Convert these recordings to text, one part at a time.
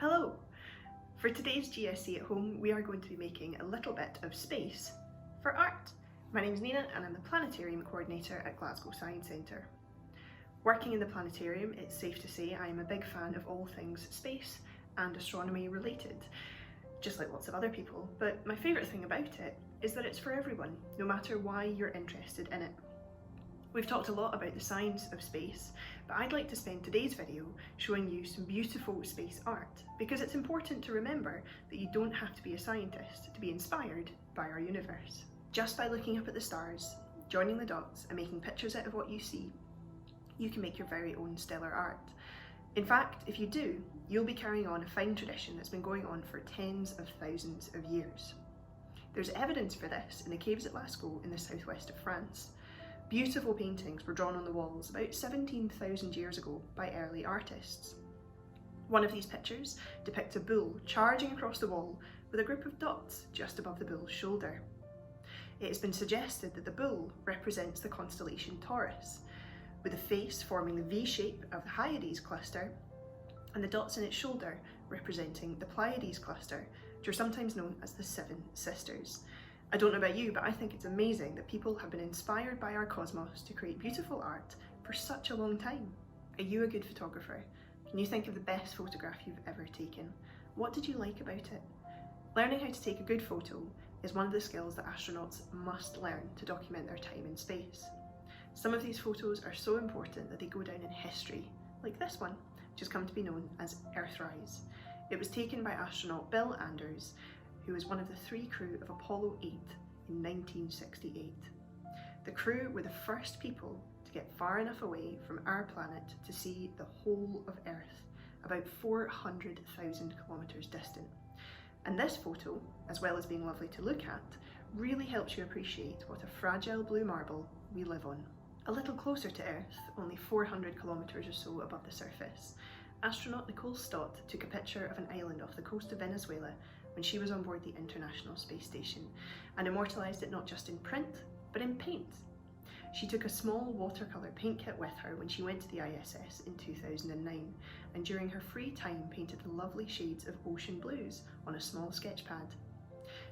Hello! For today's GSC at Home, we are going to be making a little bit of space for art. My name's Nina and I'm the Planetarium Coordinator at Glasgow Science Centre. Working in the Planetarium, it's safe to say I am a big fan of all things space and astronomy related, just like lots of other people, but my favourite thing about it is that it's for everyone, no matter why you're interested in it. We've talked a lot about the science of space, but I'd like to spend today's video showing you some beautiful space art, because it's important to remember that you don't have to be a scientist to be inspired by our universe. Just by looking up at the stars, joining the dots and making pictures out of what you see, you can make your very own stellar art. In fact, if you do, you'll be carrying on a fine tradition that's been going on for tens of thousands of years. There's evidence for this in the caves at Glasgow in the southwest of France. Beautiful paintings were drawn on the walls about 17,000 years ago by early artists. One of these pictures depicts a bull charging across the wall with a group of dots just above the bull's shoulder. It has been suggested that the bull represents the constellation Taurus, with the face forming the V shape of the Hyades cluster and the dots in its shoulder representing the Pleiades cluster, which are sometimes known as the Seven Sisters. I don't know about you, but I think it's amazing that people have been inspired by our cosmos to create beautiful art for such a long time. Are you a good photographer? Can you think of the best photograph you've ever taken? What did you like about it? Learning how to take a good photo is one of the skills that astronauts must learn to document their time in space. Some of these photos are so important that they go down in history, like this one, which has come to be known as Earthrise. It was taken by astronaut Bill Anders, who was one of the three crew of Apollo 8 in 1968. The crew were the first people to get far enough away from our planet to see the whole of Earth, about 400,000 kilometres distant. And this photo, as well as being lovely to look at, really helps you appreciate what a fragile blue marble we live on. A little closer to Earth, only 400 kilometres or so above the surface, astronaut Nicole Stott took a picture of an island off the coast of Venezuela when she was on board the International Space Station, and immortalised it not just in print, but in paint. She took a small watercolour paint kit with her when she went to the ISS in 2009, and during her free time painted the lovely shades of ocean blues on a small sketch pad.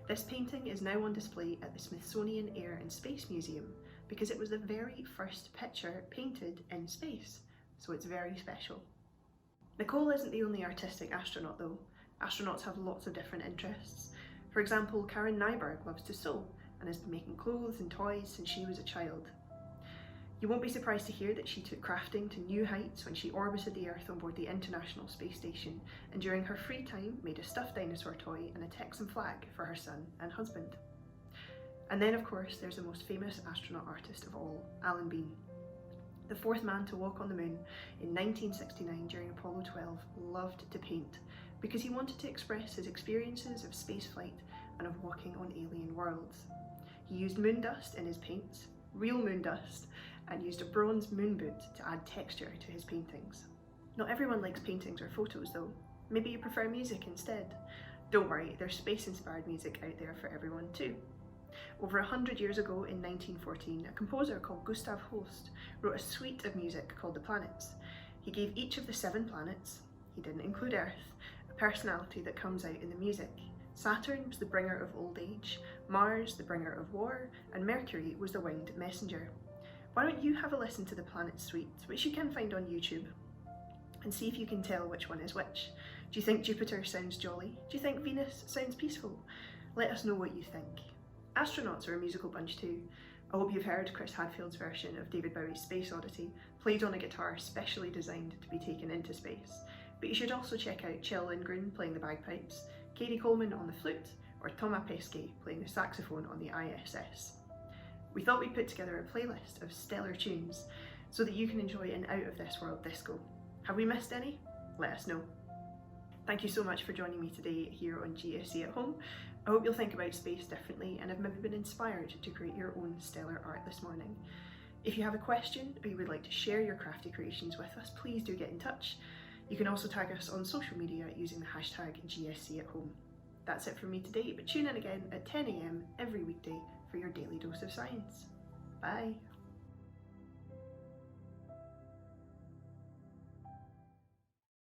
This painting is now on display at the Smithsonian Air and Space Museum, because it was the very first picture painted in space, so it's very special. Nicole isn't the only artistic astronaut though. Astronauts have lots of different interests. For example, Karen Nyberg loves to sew and has been making clothes and toys since she was a child. You won't be surprised to hear that she took crafting to new heights when she orbited the Earth on board the International Space Station, and during her free time made a stuffed dinosaur toy and a Texan flag for her son and husband. And then of course there's the most famous astronaut artist of all, Alan Bean. The fourth man to walk on the moon in 1969 during Apollo 12 loved to paint, because he wanted to express his experiences of spaceflight and of walking on alien worlds. He used moon dust in his paints, real moon dust, and used a bronze moon boot to add texture to his paintings. Not everyone likes paintings or photos though. Maybe you prefer music instead. Don't worry, there's space-inspired music out there for everyone too. Over 100 years ago in 1914, a composer called Gustav Holst wrote a suite of music called the Planets. He gave each of the 7 planets, he didn't include Earth, personality that comes out in the music. Saturn was the bringer of old age, Mars the bringer of war, and Mercury was the winged messenger. Why don't you have a listen to the Planet Suite, which you can find on YouTube, and see if you can tell which one is which. Do you think Jupiter sounds jolly? Do you think Venus sounds peaceful? Let us know what you think. Astronauts are a musical bunch too. I hope you've heard Chris Hadfield's version of David Bowie's Space Oddity, played on a guitar specially designed to be taken into space. But you should also check out Kjell Lindgren playing the bagpipes, Katie Coleman on the flute, or Thomas Pesquet playing the saxophone on the ISS. We thought we'd put together a playlist of stellar tunes so that you can enjoy an out-of-this-world disco. Have we missed any? Let us know. Thank you so much for joining me today here on GSC at Home. I hope you'll think about space differently and have maybe been inspired to create your own stellar art this morning. If you have a question or you would like to share your crafty creations with us, please do get in touch. You can also tag us on social media using the hashtag GSC at Home. That's it from me today, but tune in again at 10 AM every weekday for your daily dose of science. Bye!